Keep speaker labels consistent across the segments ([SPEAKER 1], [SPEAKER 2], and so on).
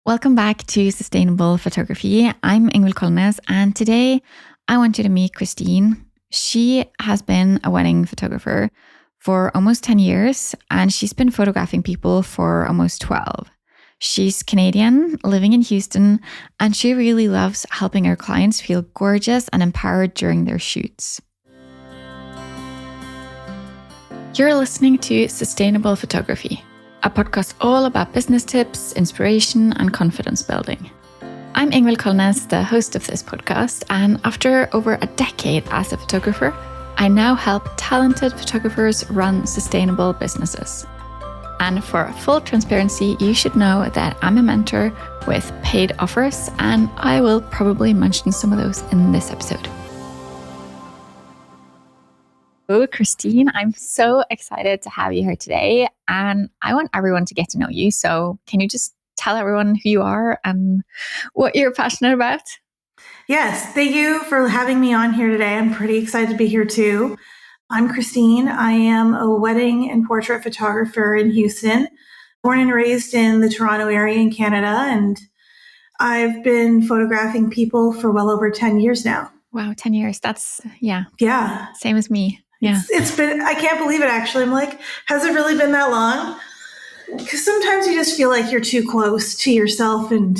[SPEAKER 1] Welcome back to Sustainable Photography. I'm Ingvild Kolnes, and today I want you to meet Christine. She has been a wedding photographer for almost 10 years, and she's been photographing people for almost 12. She's Canadian, living in Houston, and she really loves helping her clients feel gorgeous and empowered during their shoots. You're listening to Sustainable Photography, a podcast all about business tips, inspiration, and confidence building. I'm Ingvild Kolnes, the host of this podcast, and after over a decade as a photographer, I now help talented photographers run sustainable businesses. And for full transparency, you should know that I'm a mentor with paid offers, and I will probably mention some of those in this episode. Oh, Christine, I'm so excited to have you here today, and I want everyone to get to know you. So can you just tell everyone who you are and what you're passionate about?
[SPEAKER 2] Yes, thank you for having me on here today. I'm pretty excited to be here too. I'm Christine. I am a wedding and portrait photographer in Houston, born and raised in the Toronto area in Canada, and I've been photographing people for well over 10 years now.
[SPEAKER 1] Wow, 10 years. That's,
[SPEAKER 2] Yeah.
[SPEAKER 1] Same as me. Yeah.
[SPEAKER 2] It's been, I can't believe it actually. I'm like, has it really been that long? Because sometimes you just feel like you're too close to yourself and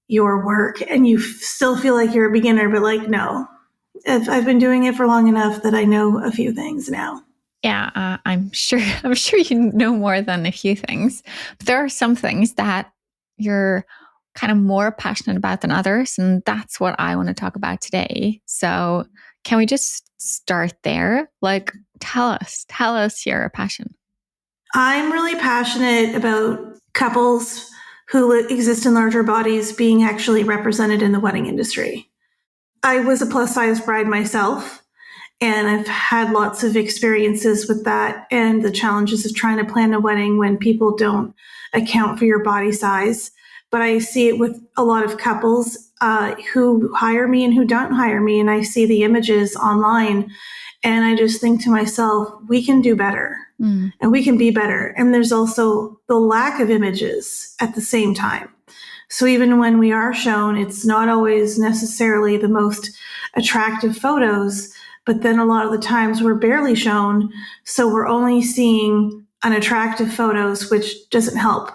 [SPEAKER 2] your work and you still feel like you're a beginner, but like, no, I've been doing it for long enough that I know a few things now.
[SPEAKER 1] Yeah, I'm sure you know more than a few things. But there are some things that you're kind of more passionate about than others, and that's what I want to talk about today. So can we just start there? Like, tell us your passion.
[SPEAKER 2] I'm really passionate about couples who exist in larger bodies being actually represented in the wedding industry. I was a plus size bride myself, and I've had lots of experiences with that and the challenges of trying to plan a wedding when people don't account for your body size. But I see it with a lot of couples who hire me and who don't hire me. And I see the images online and I just think to myself, we can do better and we can be better. And there's also the lack of images at the same time. So even when we are shown, it's not always necessarily the most attractive photos, but then a lot of the times we're barely shown. So we're only seeing unattractive photos, which doesn't help.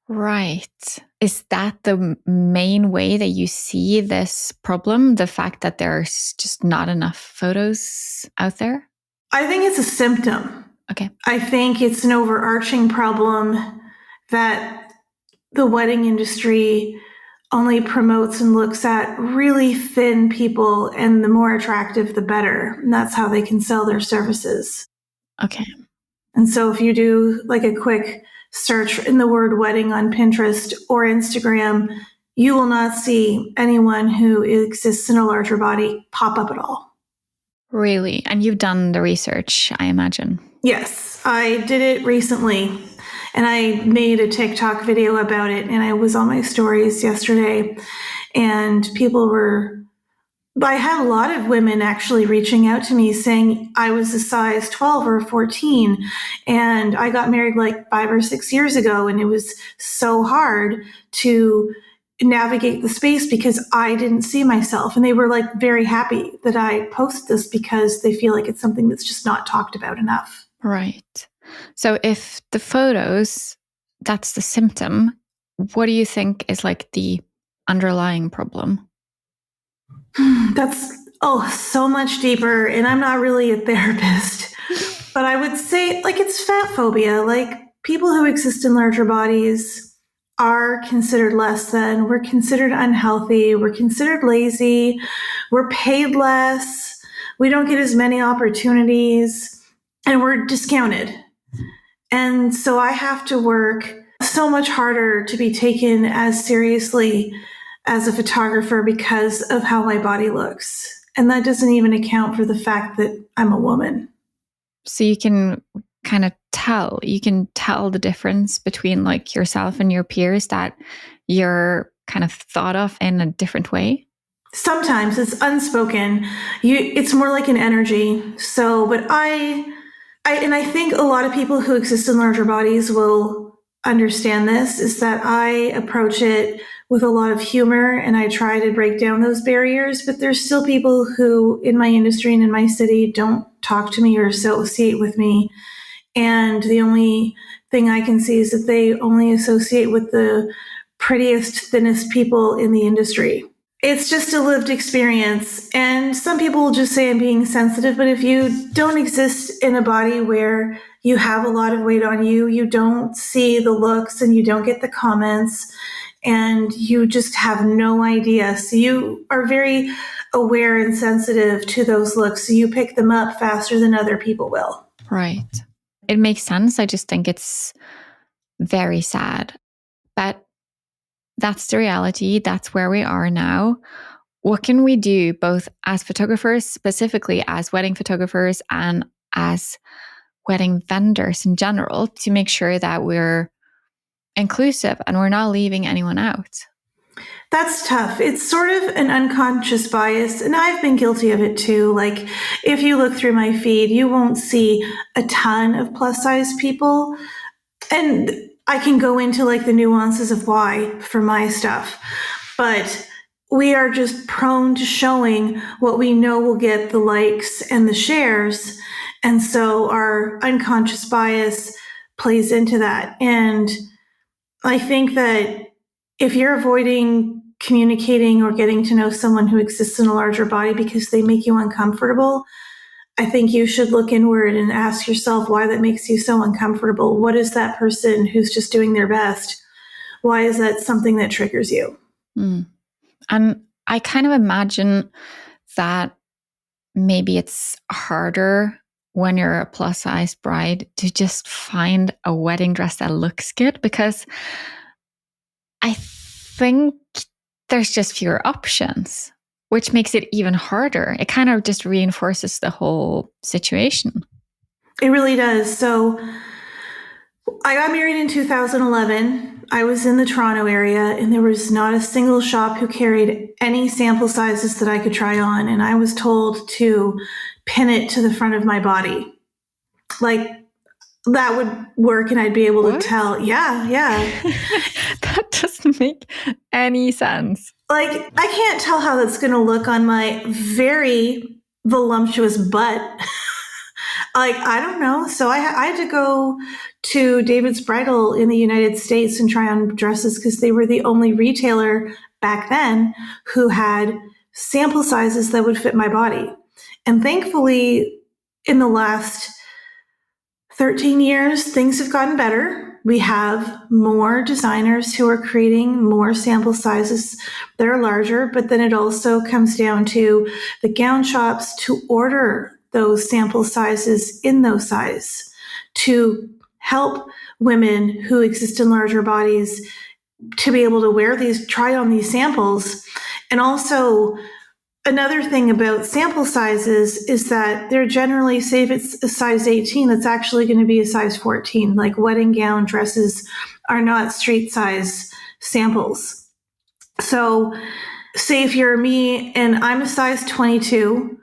[SPEAKER 1] Right. Is that the main way that you see this problem? The fact that there's just not enough photos out there?
[SPEAKER 2] I think it's a symptom.
[SPEAKER 1] Okay.
[SPEAKER 2] I think it's an overarching problem that the wedding industry only promotes and looks at really thin people, and the more attractive, the better. And that's how they can sell their services.
[SPEAKER 1] Okay.
[SPEAKER 2] And so if you do like a quick search in the word wedding on Pinterest or Instagram, you will not see anyone who exists in a larger body pop up at all.
[SPEAKER 1] Really? And you've done the research, I imagine.
[SPEAKER 2] Yes, I did it recently. And I made a TikTok video about it, and I was on my stories yesterday, and I had a lot of women actually reaching out to me saying I was a size 12 or 14, and I got married like 5 or 6 years ago, and it was so hard to navigate the space because I didn't see myself. And they were like very happy that I post this because they feel like it's something that's just not talked about enough.
[SPEAKER 1] Right. So if the photos, that's the symptom, what do you think is like the underlying problem?
[SPEAKER 2] That's so much deeper. And I'm not really a therapist, but I would say like it's fat phobia. Like people who exist in larger bodies are considered less than, we're considered unhealthy, we're considered lazy, we're paid less, we don't get as many opportunities, and we're discounted. And so I have to work so much harder to be taken as seriously as a photographer because of how my body looks. And that doesn't even account for the fact that I'm a woman.
[SPEAKER 1] So you can kind of tell the difference between like yourself and your peers, that you're kind of thought of in a different way?
[SPEAKER 2] Sometimes it's unspoken. It's more like an energy. So, but I think a lot of people who exist in larger bodies will understand this is that I approach it with a lot of humor and I try to break down those barriers, but there's still people who in my industry and in my city don't talk to me or associate with me. And the only thing I can see is that they only associate with the prettiest, thinnest people in the industry. It's just a lived experience. And some people will just say I'm being sensitive, but if you don't exist in a body where you have a lot of weight on you, you don't see the looks and you don't get the comments and you just have no idea. So you are very aware and sensitive to those looks. So you pick them up faster than other people will.
[SPEAKER 1] Right. It makes sense. I just think it's very sad. But that's the reality. That's where we are now. What can we do both as photographers, specifically as wedding photographers, and as wedding vendors in general to make sure that we're inclusive and we're not leaving anyone out?
[SPEAKER 2] That's tough. It's sort of an unconscious bias, and I've been guilty of it too. Like, if you look through my feed, you won't see a ton of plus size people. And I can go into like the nuances of why for my stuff. But we are just prone to showing what we know will get the likes and the shares. And so our unconscious bias plays into that. And I think that if you're avoiding communicating or getting to know someone who exists in a larger body because they make you uncomfortable, I think you should look inward and ask yourself why that makes you so uncomfortable. What is that person who's just doing their best? Why is that something that triggers you?
[SPEAKER 1] And I kind of imagine that maybe it's harder when you're a plus size bride to just find a wedding dress that looks good, because I think there's just fewer options, which makes it even harder. It kind of just reinforces the whole situation.
[SPEAKER 2] It really does. So I got married in 2011. I was in the Toronto area and there was not a single shop who carried any sample sizes that I could try on. And I was told to pin it to the front of my body. Like, that would work and I'd be able to tell. Yeah.
[SPEAKER 1] That doesn't make any sense.
[SPEAKER 2] Like, I can't tell how that's going to look on my very voluptuous butt. Like, I don't know. So I had to go to David's Bridal in the United States and try on dresses because they were the only retailer back then who had sample sizes that would fit my body. And thankfully, in the last 13 years, things have gotten better. We have more designers who are creating more sample sizes that are larger, but then it also comes down to the gown shops to order those sample sizes in those size to help women who exist in larger bodies to be able to wear these, try on these samples. And also, another thing about sample sizes is that they're generally, say if it's a size 18, it's actually going to be a size 14. Like, wedding gown dresses are not street size samples. So say if you're me and I'm a size 22,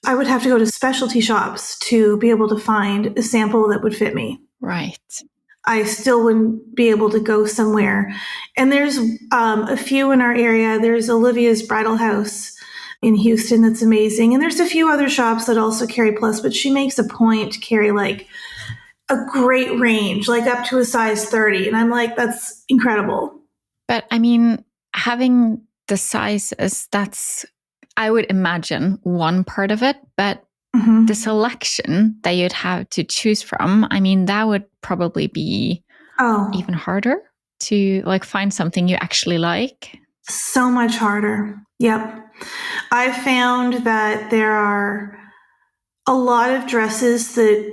[SPEAKER 2] I would have to go to specialty shops to be able to find a sample that would fit me.
[SPEAKER 1] Right.
[SPEAKER 2] I still wouldn't be able to go somewhere. And there's a few in our area. There's Olivia's Bridal House in Houston that's amazing. And there's a few other shops that also carry plus, but she makes a point to carry like a great range, like up to a size 30. And I'm like, that's incredible.
[SPEAKER 1] But I mean, having the sizes, that's, I would imagine, one part of it, but the selection that you'd have to choose from, I mean, that would probably be even harder to like find something you actually like.
[SPEAKER 2] So much harder. Yep. I've found that there are a lot of dresses that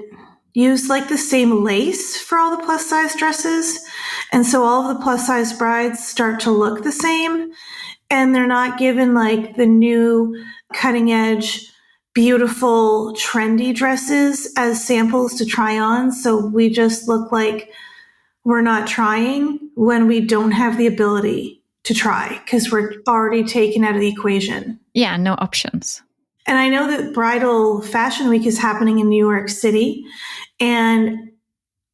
[SPEAKER 2] use like the same lace for all the plus size dresses. And so all of the plus size brides start to look the same, and they're not given like the new cutting edge, beautiful, trendy dresses as samples to try on. So we just look like we're not trying when we don't have the ability to try because we're already taken out of the equation.
[SPEAKER 1] Yeah, no options.
[SPEAKER 2] And I know that Bridal Fashion Week is happening in New York City. And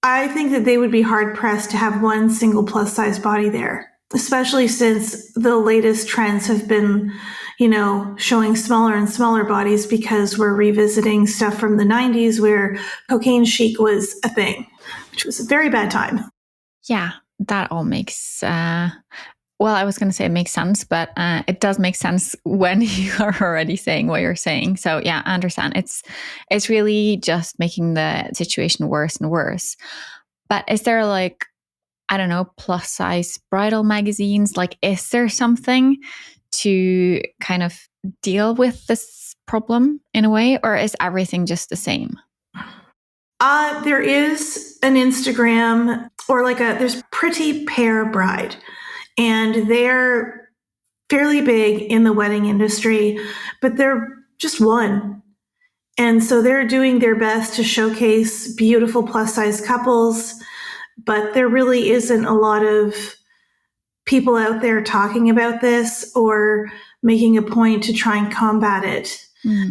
[SPEAKER 2] I think that they would be hard pressed to have one single plus size body there, especially since the latest trends have been, showing smaller and smaller bodies because we're revisiting stuff from the 90s where cocaine chic was a thing, which was a very bad time.
[SPEAKER 1] Yeah, that all makes, well, I was going to say it makes sense, but it does make sense when you are already saying what you're saying. So yeah, I understand. It's really just making the situation worse and worse. But is there like, I don't know, plus size bridal magazines? Like, is there something to kind of deal with this problem in a way, or is everything just the same?
[SPEAKER 2] There is an Instagram there's Pretty Pear Bride, and they're fairly big in the wedding industry, but they're just one. And so they're doing their best to showcase beautiful plus size couples, but there really isn't a lot of people out there talking about this or making a point to try and combat it.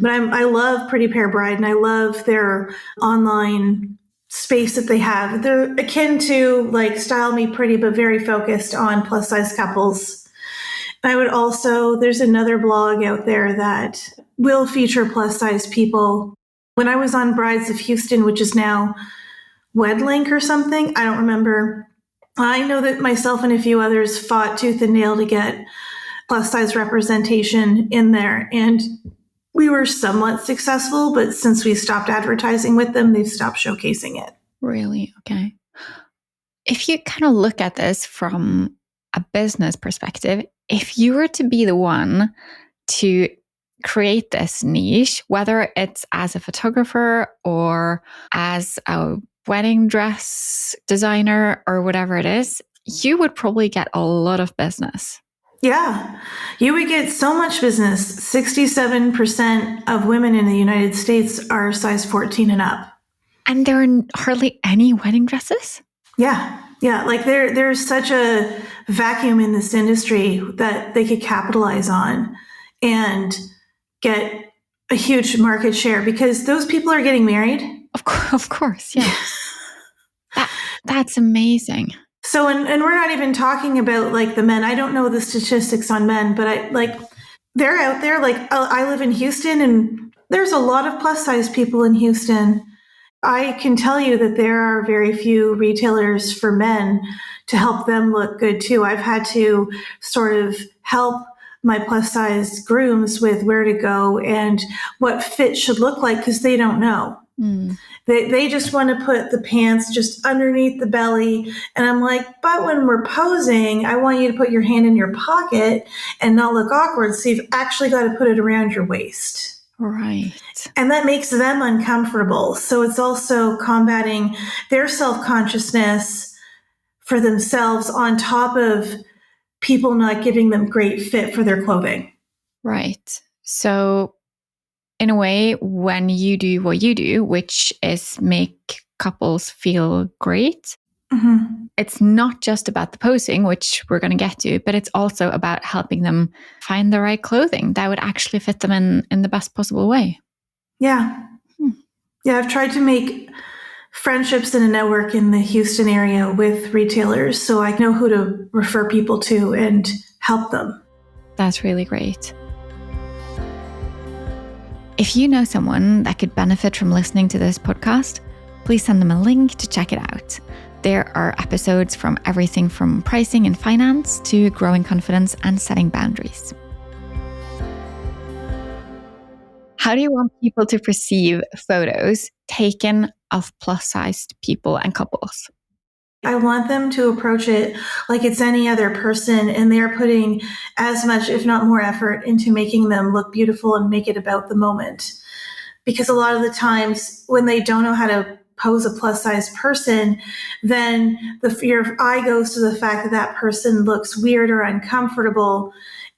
[SPEAKER 2] But I love Pretty Pear Bride, and I love their online space that they have. They're akin to like Style Me Pretty, but very focused on plus size couples. I would also, there's another blog out there that will feature plus size people. When I was on Brides of Houston, which is now WedLink or something, I don't remember. I know that myself and a few others fought tooth and nail to get plus size representation in there. And we were somewhat successful, but since we stopped advertising with them, they've stopped showcasing it.
[SPEAKER 1] Really? Okay. If you kind of look at this from a business perspective, if you were to be the one to create this niche, whether it's as a photographer or as a wedding dress designer or whatever it is, you would probably get a lot of business.
[SPEAKER 2] Yeah, you would get so much business. 67% of women in the United States are size 14 and up.
[SPEAKER 1] And there are hardly any wedding dresses?
[SPEAKER 2] Yeah. Like there's such a vacuum in this industry that they could capitalize on and get a huge market share because those people are getting married.
[SPEAKER 1] Of course, yeah. That's amazing.
[SPEAKER 2] So, and we're not even talking about like the men. I don't know the statistics on men, but they're out there. Like I live in Houston, and there's a lot of plus size people in Houston. I can tell you that there are very few retailers for men to help them look good too. I've had to sort of help my plus size grooms with where to go and what fit should look like because they don't know. They just want to put the pants just underneath the belly. And I'm like, but when we're posing, I want you to put your hand in your pocket and not look awkward. So you've actually got to put it around your waist.
[SPEAKER 1] Right.
[SPEAKER 2] And that makes them uncomfortable. So it's also combating their self-consciousness for themselves on top of people not giving them great fit for their clothing.
[SPEAKER 1] Right. So in a way, when you do what you do, which is make couples feel great, it's not just about the posing, which we're going to get to, but it's also about helping them find the right clothing that would actually fit them in the best possible way.
[SPEAKER 2] Yeah. Yeah, I've tried to make friendships and a network in the Houston area with retailers so I know who to refer people to and help them.
[SPEAKER 1] That's really great. If you know someone that could benefit from listening to this podcast, please send them a link to check it out. There are episodes from everything from pricing and finance to growing confidence and setting boundaries. How do you want people to perceive photos taken of plus-sized people and couples?
[SPEAKER 2] I want them to approach it like it's any other person, and they're putting as much, if not more, effort into making them look beautiful and make it about the moment. Because a lot of the times when they don't know how to pose a plus size person, then your eye goes to the fact that that person looks weird or uncomfortable.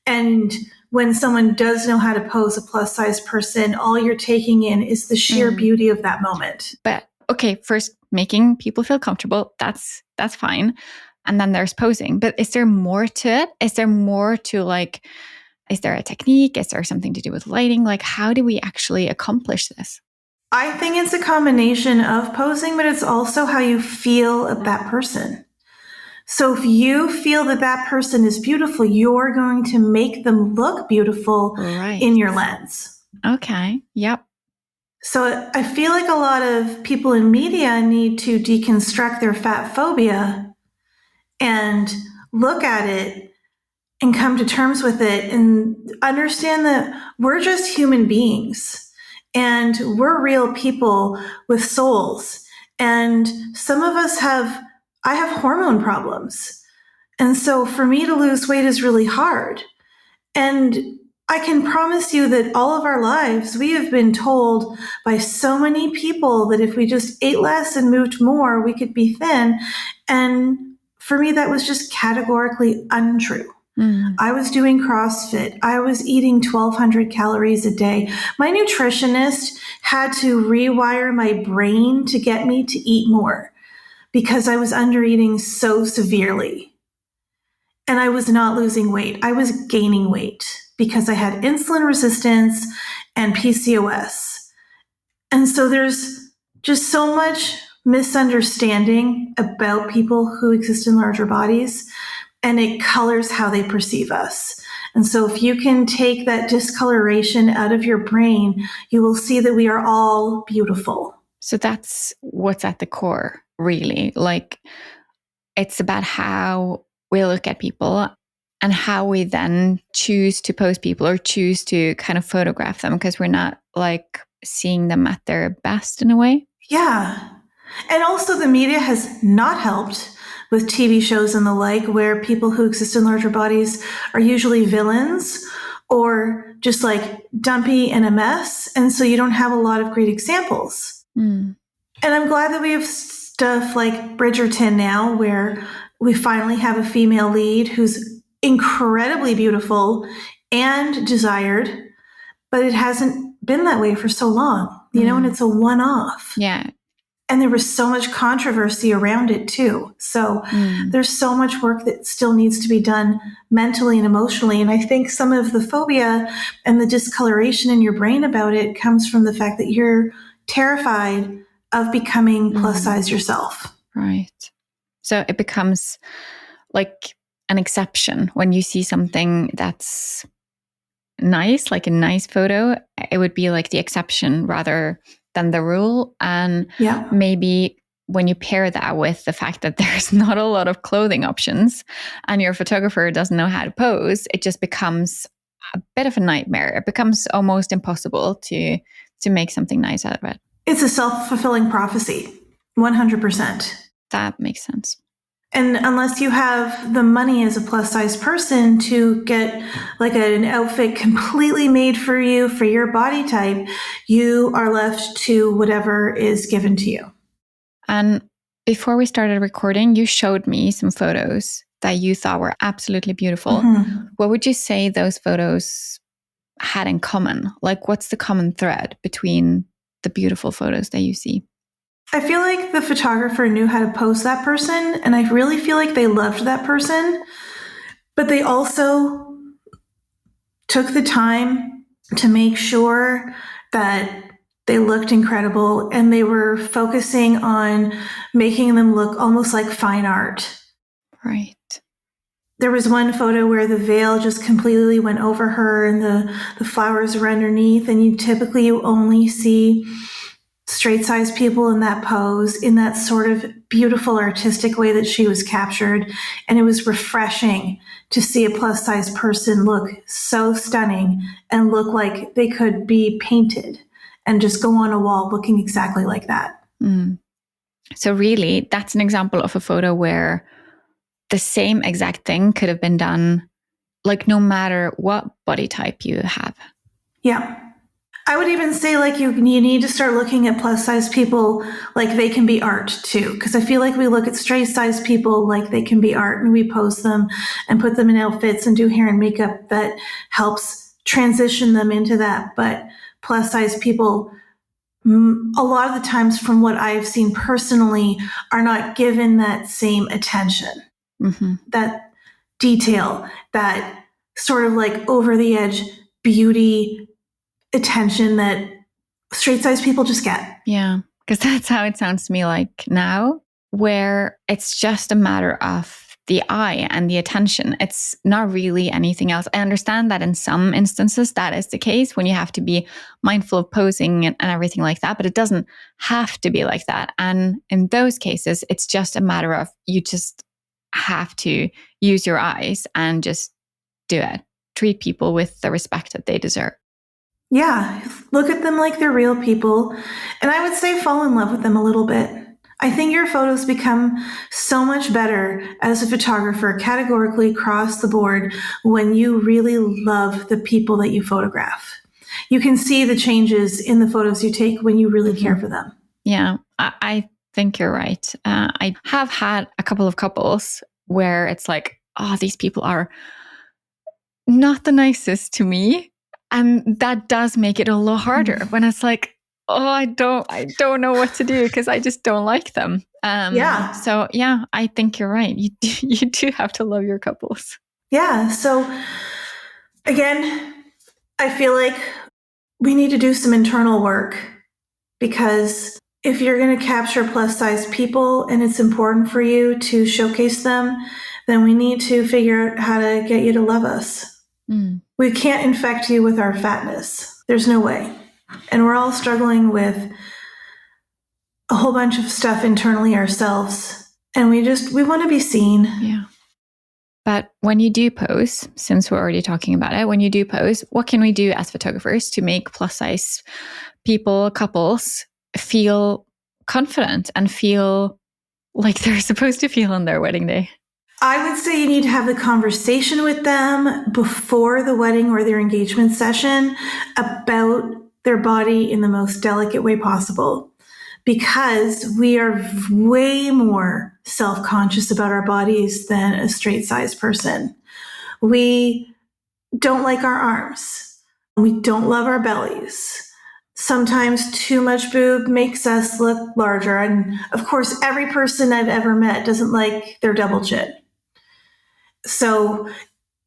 [SPEAKER 2] And when someone does know how to pose a plus size person, all you're taking in is the sheer beauty of that moment.
[SPEAKER 1] But okay, first making people feel comfortable, that's fine. And then there's posing. But is there more to it? Is there more to like, is there a technique? Is there something to do with lighting? Like, how do we actually accomplish this?
[SPEAKER 2] I think it's a combination of posing, but it's also how you feel of that person. So if you feel that that person is beautiful, you're going to make them look beautiful
[SPEAKER 1] Right.
[SPEAKER 2] in your lens.
[SPEAKER 1] Okay. Yep.
[SPEAKER 2] So I feel like a lot of people in media need to deconstruct their fat phobia and look at it and come to terms with it and understand that we're just human beings and we're real people with souls. And some of us I have hormone problems. And so for me to lose weight is really hard. And I can promise you that all of our lives, we have been told by so many people that if we just ate less and moved more, we could be thin. And for me, that was just categorically untrue. I was doing CrossFit. I was eating 1,200 calories a day. My nutritionist had to rewire my brain to get me to eat more because I was under eating so severely. And I was not losing weight. I was gaining weight because I had insulin resistance and PCOS. And so there's just so much misunderstanding about people who exist in larger bodies, and it colors how they perceive us. And so if you can take that discoloration out of your brain, you will see that we are all beautiful.
[SPEAKER 1] So that's what's at the core, really. Like, it's about how we look at people and how we then choose to post people or choose to kind of photograph them, because we're not like seeing them at their best in a way.
[SPEAKER 2] Yeah. And also the media has not helped with TV shows and the like, where people who exist in larger bodies are usually villains or just like dumpy and a mess. And so you don't have a lot of great examples. And I'm glad that we have stuff like Bridgerton now, where we finally have a female lead who's incredibly beautiful and desired, but it hasn't been that way for so long, and it's a one-off.
[SPEAKER 1] Yeah.
[SPEAKER 2] And there was so much controversy around it too. So there's so much work that still needs to be done mentally and emotionally. And I think some of the phobia and the discoloration in your brain about it comes from the fact that you're terrified of becoming plus size yourself.
[SPEAKER 1] Right. So it becomes like an exception when you see something that's nice, like a nice photo. It would be like the exception rather than the rule. And maybe when you pair that with the fact that there's not a lot of clothing options and your photographer doesn't know how to pose, it just becomes a bit of a nightmare. It becomes almost impossible to make something nice out of it.
[SPEAKER 2] It's a self-fulfilling prophecy, 100%.
[SPEAKER 1] That makes sense.
[SPEAKER 2] And unless you have the money as a plus size person to get like an outfit completely made for you, for your body type, you are left to whatever is given to you.
[SPEAKER 1] And before we started recording, you showed me some photos that you thought were absolutely beautiful. What would you say those photos had in common? Like, what's the common thread between the beautiful photos that you see?
[SPEAKER 2] I feel like the photographer knew how to pose that person, and I really feel like they loved that person, but they also took the time to make sure that they looked incredible, and they were focusing on making them look almost like fine art.
[SPEAKER 1] Right.
[SPEAKER 2] There was one photo where the veil just completely went over her and the flowers were underneath, and you only see straight-sized people in that pose, in that sort of beautiful artistic way that she was captured. And it was refreshing to see a plus-size person look so stunning and look like they could be painted and just go on a wall looking exactly like that.
[SPEAKER 1] So really, that's an example of a photo where the same exact thing could have been done, like no matter what body type you have.
[SPEAKER 2] Yeah. I would even say like you need to start looking at plus size people like they can be art too. Because I feel like we look at straight size people like they can be art, and we pose them and put them in outfits and do hair and makeup that helps transition them into that. But plus size people, a lot of the times from what I've seen personally, are not given that same attention, that detail, that sort of like over the edge beauty attention that straight size people just get.
[SPEAKER 1] Yeah, because that's how it sounds to me like now, where it's just a matter of the eye and the attention. It's not really anything else. I understand that in some instances that is the case when you have to be mindful of posing and everything like that, but it doesn't have to be like that. And in those cases, it's just a matter of you just have to use your eyes and just do it. Treat people with the respect that they deserve.
[SPEAKER 2] Yeah, look at them like they're real people. And I would say fall in love with them a little bit. I think your photos become so much better as a photographer, categorically across the board, when you really love the people that you photograph. You can see the changes in the photos you take when you really care for them.
[SPEAKER 1] Yeah, I think you're right. I have had a couple of couples where it's like, oh, these people are not the nicest to me. And that does make it a lot harder when it's like, oh, I don't know what to do because I just don't like them.
[SPEAKER 2] Yeah.
[SPEAKER 1] So yeah, I think you're right. You do have to love your couples.
[SPEAKER 2] Yeah. So again, I feel like we need to do some internal work, because if you're going to capture plus size people and it's important for you to showcase them, then we need to figure out how to get you to love us. We can't infect you with our fatness. There's no way. And we're all struggling with a whole bunch of stuff internally ourselves. And we want to be seen.
[SPEAKER 1] Yeah. But when you do pose, since we're already talking about it, when you do pose, what can we do as photographers to make plus size people, couples, feel confident and feel like they're supposed to feel on their wedding day?
[SPEAKER 2] I would say you need to have the conversation with them before the wedding or their engagement session about their body in the most delicate way possible, because we are way more self-conscious about our bodies than a straight-sized person. We don't like our arms. We don't love our bellies. Sometimes too much boob makes us look larger. And of course, every person I've ever met doesn't like their double chin. So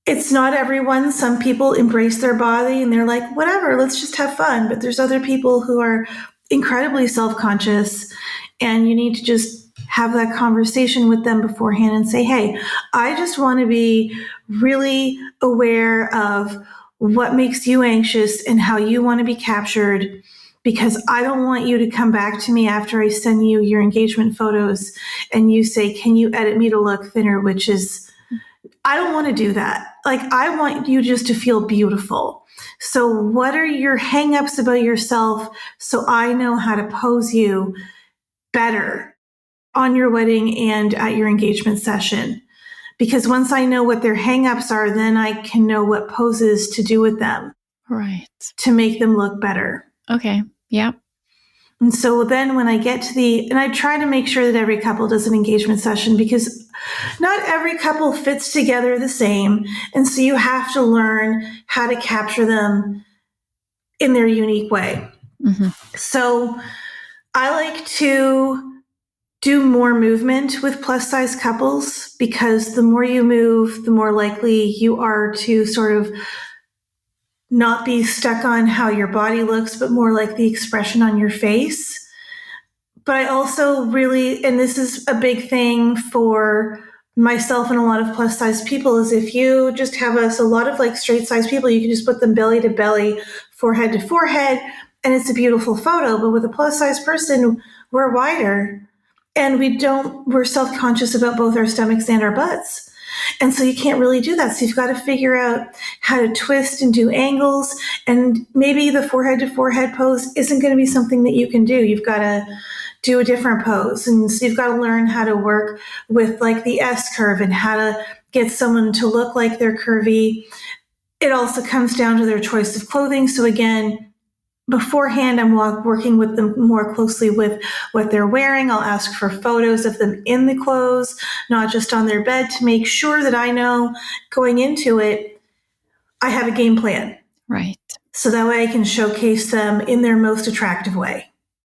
[SPEAKER 2] it's not everyone. Some people embrace their body and they're like, whatever, let's just have fun. But there's other people who are incredibly self-conscious, and you need to just have that conversation with them beforehand and say, hey, I just want to be really aware of what makes you anxious and how you want to be captured, because I don't want you to come back to me after I send you your engagement photos and you say, can you edit me to look thinner, which is, I don't want to do that. Like, I want you just to feel beautiful. So what are your hangups about yourself so I know how to pose you better on your wedding and at your engagement session? Because once I know what their hangups are, then I can know what poses to do with them.
[SPEAKER 1] Right.
[SPEAKER 2] To make them look better.
[SPEAKER 1] Okay. Yeah.
[SPEAKER 2] And so then when I get to and I try to make sure that every couple does an engagement session, because not every couple fits together the same. And so you have to learn how to capture them in their unique way. Mm-hmm. So I like to do more movement with plus size couples, because the more you move, the more likely you are to sort of not be stuck on how your body looks, but more like the expression on your face. But I also really, and this is a big thing for myself and a lot of plus size people, is if you just have a lot of like straight size people, you can just put them belly to belly, forehead to forehead, and it's a beautiful photo. But with a plus size person, we're wider, and we're self-conscious about both our stomachs and our butts. And so you can't really do that. So you've got to figure out how to twist and do angles. And maybe the forehead to forehead pose isn't going to be something that you can do. You've got to do a different pose. And so you've got to learn how to work with like the S curve and how to get someone to look like they're curvy. It also comes down to their choice of clothing. So again, beforehand, I'm working with them more closely with what they're wearing. I'll ask for photos of them in the clothes, not just on their bed, to make sure that I know going into it, I have a game plan.
[SPEAKER 1] Right.
[SPEAKER 2] So that way I can showcase them in their most attractive way.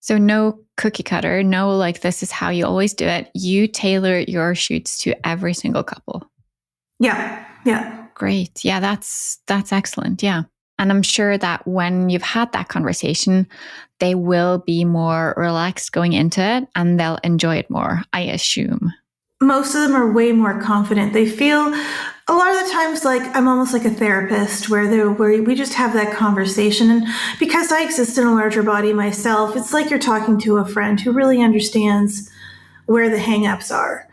[SPEAKER 1] So no cookie cutter, no like this is how you always do it. You tailor your shoots to every single couple.
[SPEAKER 2] Yeah. Yeah.
[SPEAKER 1] Great. Yeah, that's excellent. Yeah. And I'm sure that when you've had that conversation, they will be more relaxed going into it and they'll enjoy it more, I assume.
[SPEAKER 2] Most of them are way more confident. They feel a lot of the times like I'm almost like a therapist where we just have that conversation. And because I exist in a larger body myself, it's like you're talking to a friend who really understands where the hangups are.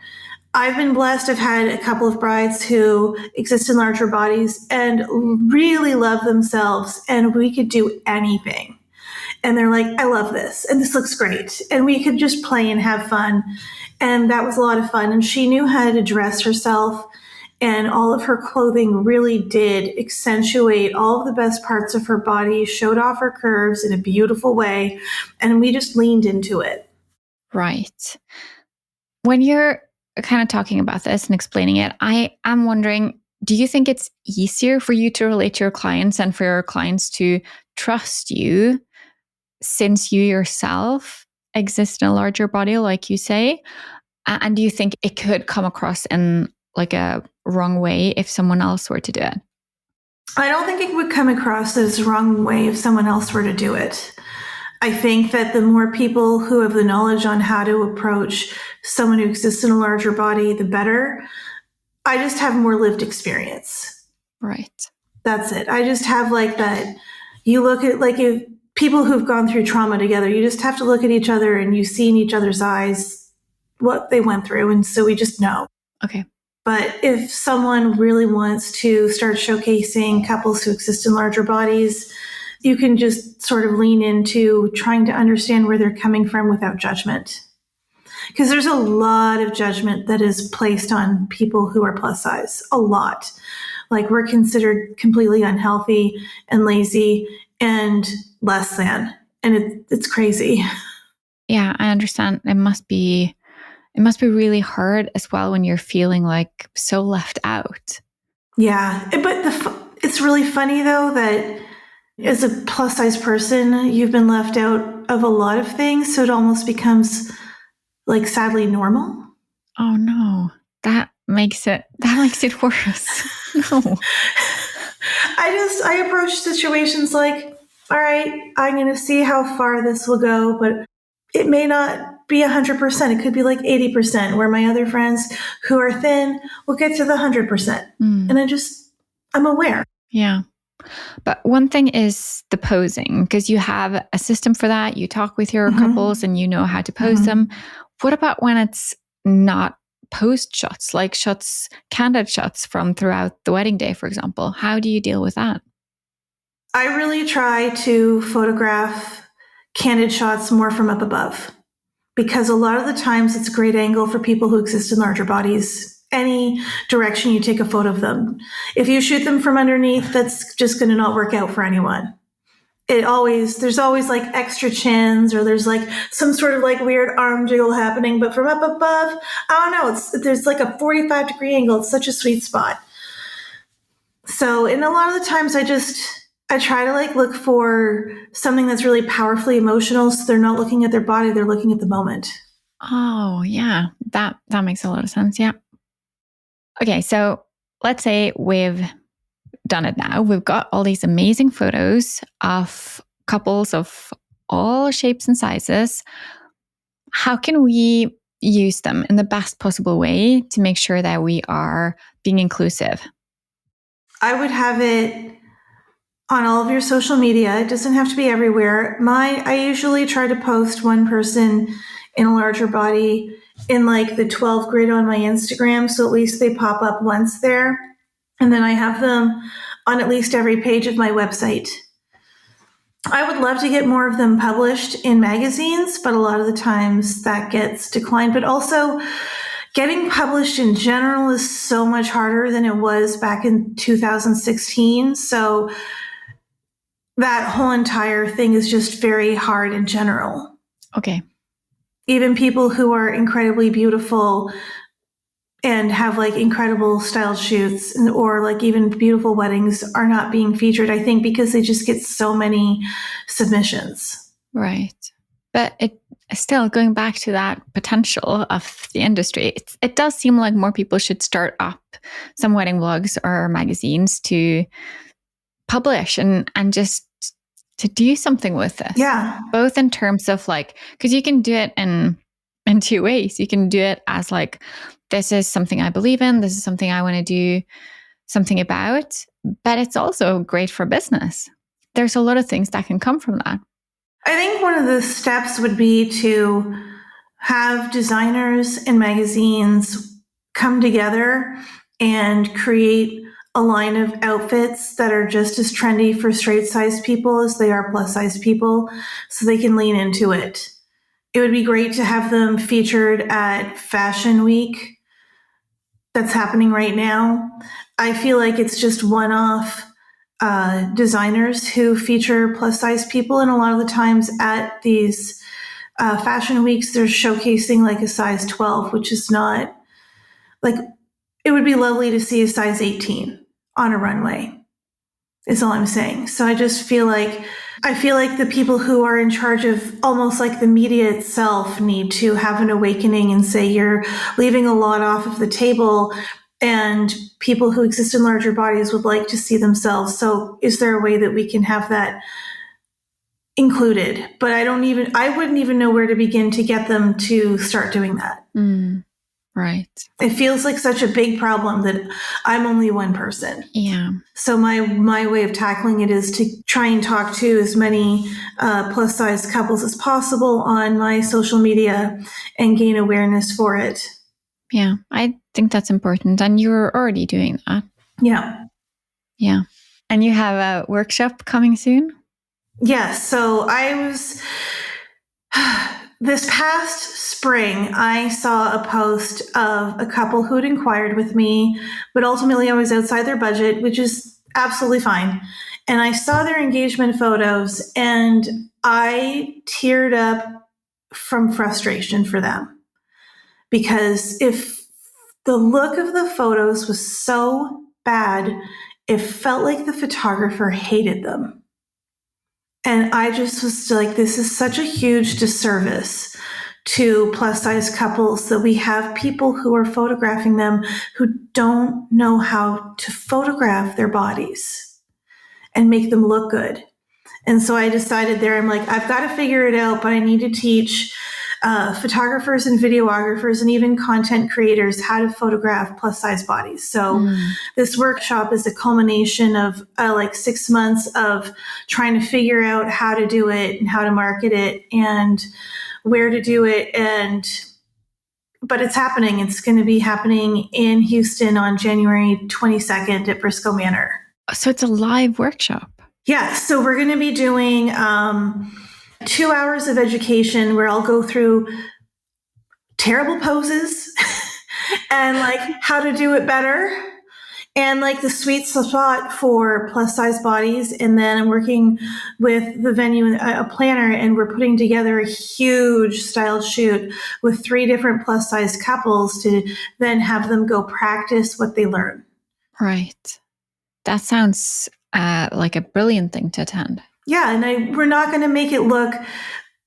[SPEAKER 2] I've been blessed. I've had a couple of brides who exist in larger bodies and really love themselves, and we could do anything. And they're like, I love this, and this looks great. And we could just play and have fun. And that was a lot of fun. And she knew how to dress herself, and all of her clothing really did accentuate all of the best parts of her body, showed off her curves in a beautiful way. And we just leaned into it.
[SPEAKER 1] Right. When you're kind of talking about this and explaining it, I am wondering, do you think it's easier for you to relate to your clients and for your clients to trust you since you yourself exist in a larger body, like you say? And do you think it could come across in like a wrong way if someone else were to do it?
[SPEAKER 2] I don't think it would come across as the wrong way if someone else were to do it. I think that the more people who have the knowledge on how to approach someone who exists in a larger body, the better. I just have more lived experience.
[SPEAKER 1] Right.
[SPEAKER 2] That's it. I just have like that. You look at like if people who've gone through trauma together, you just have to look at each other and you see in each other's eyes what they went through. And so we just know.
[SPEAKER 1] Okay.
[SPEAKER 2] But if someone really wants to start showcasing couples who exist in larger bodies, you can just sort of lean into trying to understand where they're coming from without judgment. Because there's a lot of judgment that is placed on people who are plus size. A lot. Like we're considered completely unhealthy and lazy and less than. And it's crazy.
[SPEAKER 1] Yeah, I understand. It must be really hard as well when you're feeling like so left out.
[SPEAKER 2] Yeah. But it's really funny though that as a plus size person, you've been left out of a lot of things. So it almost becomes like sadly normal.
[SPEAKER 1] Oh no, that makes it worse. No.
[SPEAKER 2] I approach situations like, all right, I'm going to see how far this will go, but it may not be 100%. It could be like 80%, where my other friends who are thin will get to the 100%. And I'm aware.
[SPEAKER 1] Yeah. But one thing is the posing, because you have a system for that. You talk with your couples and you know how to pose them. What about when it's not posed shots, like candid shots from throughout the wedding day, for example? How do you deal with that?
[SPEAKER 2] I really try to photograph candid shots more from up above, because a lot of the times it's a great angle for people who exist in larger bodies. Any direction you take a photo of them. If you shoot them from underneath, that's just going to not work out for anyone. There's always like extra chins, or there's like some sort of like weird arm jiggle happening, but from up above, I don't know, there's like a 45-degree angle. It's such a sweet spot. So, and a lot of the times I try to like look for something that's really powerfully emotional. So they're not looking at their body, they're looking at the moment.
[SPEAKER 1] Oh yeah, that makes a lot of sense. Yeah. Okay, so let's say we've done it now. We've got all these amazing photos of couples of all shapes and sizes. How can we use them in the best possible way to make sure that we are being inclusive?
[SPEAKER 2] I would have it on all of your social media. It doesn't have to be everywhere. I usually try to post one person in a larger body in like the 12 grid on my Instagram. So at least they pop up once there. And then I have them on at least every page of my website. I would love to get more of them published in magazines, but a lot of the times that gets declined. But also getting published in general is so much harder than it was back in 2016. So that whole entire thing is just very hard in general.
[SPEAKER 1] Okay.
[SPEAKER 2] Even people who are incredibly beautiful and have like incredible styled shoots or like even beautiful weddings are not being featured, I think, because they just get so many submissions.
[SPEAKER 1] Right. But it still, going back to that potential of the industry, it does seem like more people should start up some wedding blogs or magazines to publish and just to do something with this.
[SPEAKER 2] Yeah.
[SPEAKER 1] Both in terms of like, because you can do it in two ways. You can do it as like, this is something I believe in. This is something I want to do something about. But it's also great for business. There's a lot of things that can come from that.
[SPEAKER 2] I think one of the steps would be to have designers and magazines come together and create a line of outfits that are just as trendy for straight-sized people as they are plus-sized people, so they can lean into it. It would be great to have them featured at Fashion Week that's happening right now. I feel like it's just one-off designers who feature plus-size people, and a lot of the times at these fashion weeks, they're showcasing like a size 12, which is not like, it would be lovely to see a size 18 on a runway, is all I'm saying. So I just feel like the people who are in charge of almost like the media itself need to have an awakening and say, you're leaving a lot off of the table, and people who exist in larger bodies would like to see themselves. So is there a way that we can have that included? But I wouldn't even know where to begin to get them to start doing that.
[SPEAKER 1] Right.
[SPEAKER 2] It feels like such a big problem that I'm only one person.
[SPEAKER 1] Yeah.
[SPEAKER 2] So my way of tackling it is to try and talk to as many plus size couples as possible on my social media and gain awareness for it.
[SPEAKER 1] Yeah, I think that's important. And you're already doing that.
[SPEAKER 2] Yeah.
[SPEAKER 1] Yeah. And you have a workshop coming soon?
[SPEAKER 2] Yes. So this past spring, I saw a post of a couple who'd inquired with me, but ultimately I was outside their budget, which is absolutely fine. And I saw their engagement photos and I teared up from frustration for them. Because if the look of the photos was so bad, it felt like the photographer hated them. And I just was like, this is such a huge disservice to plus size couples that we have people who are photographing them who don't know how to photograph their bodies and make them look good. And so I decided there, I'm like, I've got to figure it out, but I need to teach photographers and videographers and even content creators how to photograph plus size bodies. So this workshop is a culmination of like 6 months of trying to figure out how to do it and how to market it and where to do it. But it's happening. It's going to be happening in Houston on January 22nd at Briscoe Manor.
[SPEAKER 1] So it's a live workshop.
[SPEAKER 2] Yeah. So we're going to be doing 2 hours of education where I'll go through terrible poses and like how to do it better and like the sweet spot for plus size bodies. And then I'm working with the venue, a planner, and we're putting together a huge style shoot with 3 different plus size couples to then have them go practice what they learn.
[SPEAKER 1] Right. That sounds like a brilliant thing to attend.
[SPEAKER 2] Yeah, and we're not going to make it look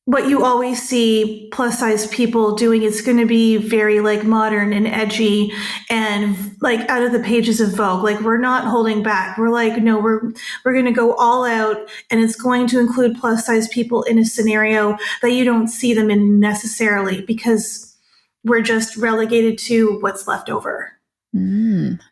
[SPEAKER 2] what you always see plus size people doing. It's going to be very like modern and edgy and like out of the pages of Vogue. Like we're not holding back. We're like, no, we're going to go all out, and it's going to include plus size people in a scenario that you don't see them in necessarily because we're just relegated to what's left over.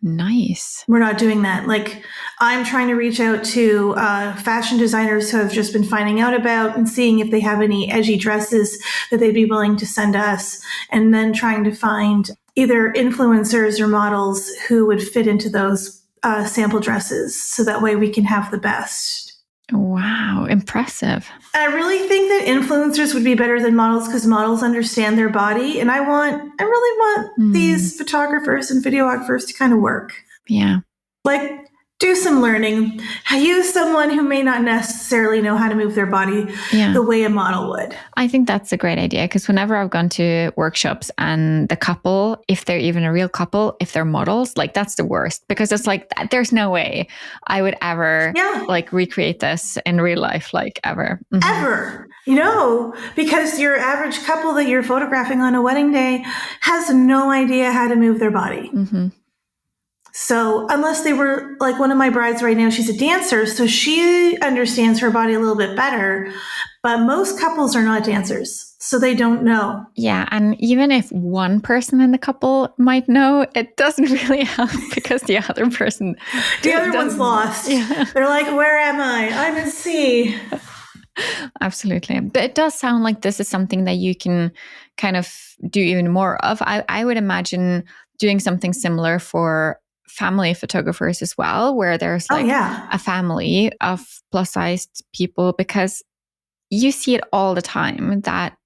[SPEAKER 1] Nice.
[SPEAKER 2] We're not doing that. Like I'm trying to reach out to fashion designers who have just been finding out about and seeing if they have any edgy dresses that they'd be willing to send us, and then trying to find either influencers or models who would fit into those sample dresses so that way we can have the best.
[SPEAKER 1] Wow, impressive.
[SPEAKER 2] I really think that influencers would be better than models because models understand their body. And I really want these photographers and videographers to kind of work.
[SPEAKER 1] Yeah.
[SPEAKER 2] Like do some learning. Use someone who may not necessarily know how to move their body the way a model would.
[SPEAKER 1] I think that's a great idea because whenever I've gone to workshops and the couple, if they're even a real couple, if they're models, like that's the worst because it's like, there's no way I would ever like recreate this in real life, like ever.
[SPEAKER 2] Ever. Because your average couple that you're photographing on a wedding day has no idea how to move their body. So unless they were like one of my brides right now, she's a dancer, so she understands her body a little bit better. But most couples are not dancers, so they don't know.
[SPEAKER 1] Yeah. And even if one person in the couple might know, it doesn't really help because the other person.
[SPEAKER 2] The other one's lost.
[SPEAKER 1] Yeah.
[SPEAKER 2] They're like, where am I? I'm at sea.
[SPEAKER 1] Absolutely. But it does sound like this is something that you can kind of do even more of. I would imagine doing something similar for family photographers as well, where there's like a family of plus sized people, because you see it all the time that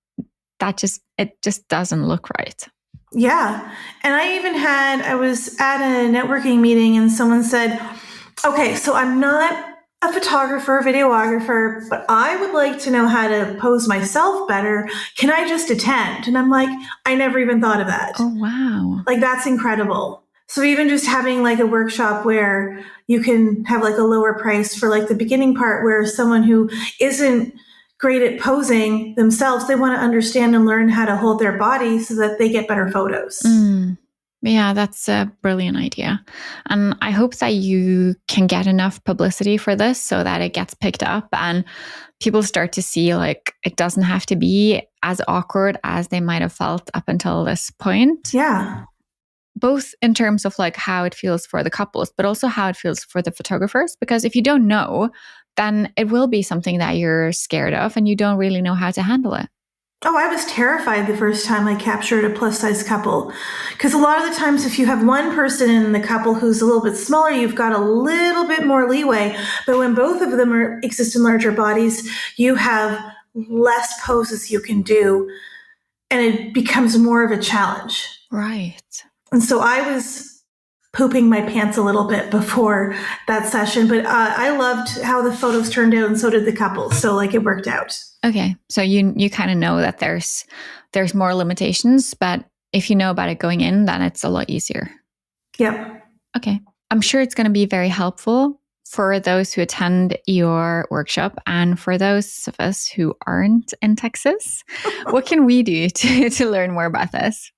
[SPEAKER 1] it just doesn't look right.
[SPEAKER 2] Yeah. And I was at a networking meeting and someone said, okay, so I'm not a photographer, videographer, but I would like to know how to pose myself better. Can I just attend? And I'm like, I never even thought of that.
[SPEAKER 1] Oh, wow.
[SPEAKER 2] Like, that's incredible. So even just having like a workshop where you can have like a lower price for like the beginning part, where someone who isn't great at posing themselves, they want to understand and learn how to hold their body so that they get better photos.
[SPEAKER 1] Yeah, that's a brilliant idea. And I hope that you can get enough publicity for this so that it gets picked up and people start to see like it doesn't have to be as awkward as they might have felt up until this point.
[SPEAKER 2] Yeah.
[SPEAKER 1] Both in terms of like how it feels for the couples, but also how it feels for the photographers. Because if you don't know, then it will be something that you're scared of and you don't really know how to handle it.
[SPEAKER 2] Oh, I was terrified the first time I captured a plus size couple. Because a lot of the times, if you have one person in the couple who's a little bit smaller, you've got a little bit more leeway. But when both of them exist in larger bodies, you have less poses you can do. And it becomes more of a challenge.
[SPEAKER 1] Right.
[SPEAKER 2] And so I was pooping my pants a little bit before that session, but I loved how the photos turned out, and so did the couple. So like it worked out.
[SPEAKER 1] Okay. So you kind of know that there's more limitations, but if you know about it going in, then it's a lot easier.
[SPEAKER 2] Yep.
[SPEAKER 1] Okay. I'm sure it's going to be very helpful for those who attend your workshop and for those of us who aren't in Texas. What can we do to learn more about this?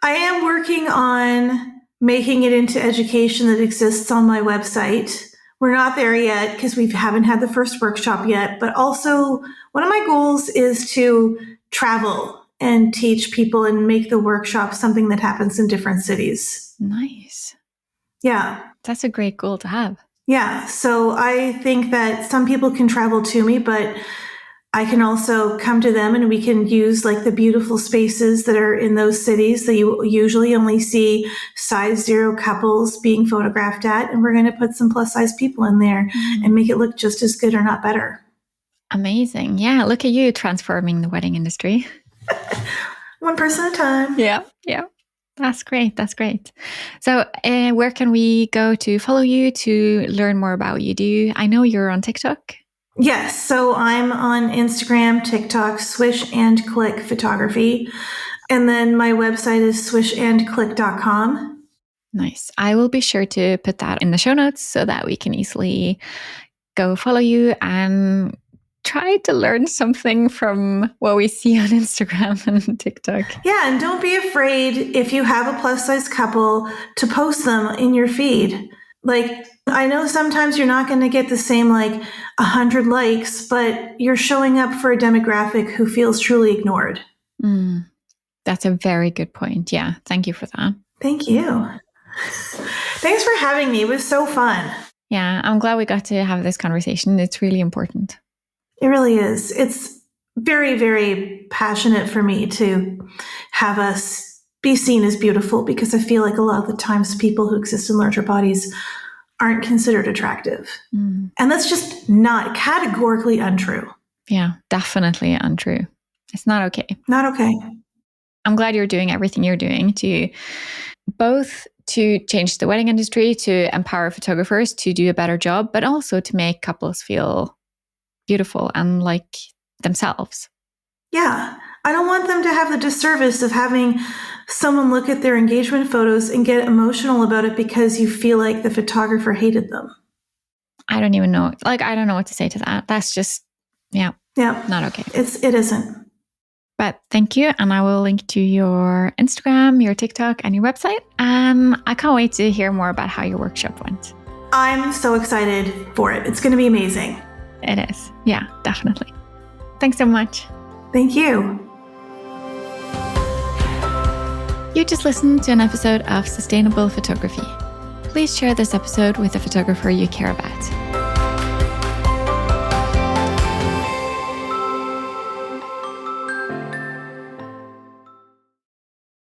[SPEAKER 2] I am working on making it into education that exists on my website. We're not there yet because we haven't had the first workshop yet, but also one of my goals is to travel and teach people and make the workshop something that happens in different cities.
[SPEAKER 1] Nice.
[SPEAKER 2] Yeah.
[SPEAKER 1] That's a great goal to have.
[SPEAKER 2] Yeah. So I think that some people can travel to me, but I can also come to them and we can use like the beautiful spaces that are in those cities that you usually only see size 0 couples being photographed at. And we're going to put some plus size people in there and make it look just as good or not better.
[SPEAKER 1] Amazing. Yeah. Look at you transforming the wedding industry.
[SPEAKER 2] One person at a time.
[SPEAKER 1] Yeah. Yeah. That's great. That's great. So where can we go to follow you, to learn more about what you do? I know you're on TikTok.
[SPEAKER 2] Yes. So I'm on Instagram, TikTok, Swish and Click Photography. And then my website is swishandclick.com.
[SPEAKER 1] Nice. I will be sure to put that in the show notes so that we can easily go follow you and try to learn something from what we see on Instagram and TikTok.
[SPEAKER 2] Yeah. And don't be afraid if you have a plus size couple to post them in your feed. Like, I know sometimes you're not going to get the same like 100 likes, but you're showing up for a demographic who feels truly ignored.
[SPEAKER 1] That's a very good point. Yeah. Thank you for that.
[SPEAKER 2] Thank you. Thanks for having me. It was so fun.
[SPEAKER 1] Yeah. I'm glad we got to have this conversation. It's really important.
[SPEAKER 2] It really is. It's very, very passionate for me to have us be seen as beautiful, because I feel like a lot of the times people who exist in larger bodies aren't considered attractive. And that's just not categorically untrue.
[SPEAKER 1] Yeah, definitely untrue. It's not okay.
[SPEAKER 2] Not okay.
[SPEAKER 1] I'm glad you're doing everything you're doing to both to change the wedding industry, to empower photographers to do a better job, but also to make couples feel beautiful and like themselves.
[SPEAKER 2] Yeah. I don't want them to have the disservice of having someone look at their engagement photos and get emotional about it because you feel like the photographer hated them.
[SPEAKER 1] I don't even know. Like, I don't know what to say to that. That's just, not okay.
[SPEAKER 2] It isn't.
[SPEAKER 1] But thank you. And I will link to your Instagram, your TikTok, and your website. And I can't wait to hear more about how your workshop went.
[SPEAKER 2] I'm so excited for it. It's going to be amazing.
[SPEAKER 1] It is. Yeah, definitely. Thanks so much.
[SPEAKER 2] Thank you.
[SPEAKER 1] You just listened to an episode of Sustainable Photography. Please share this episode with a photographer you care about.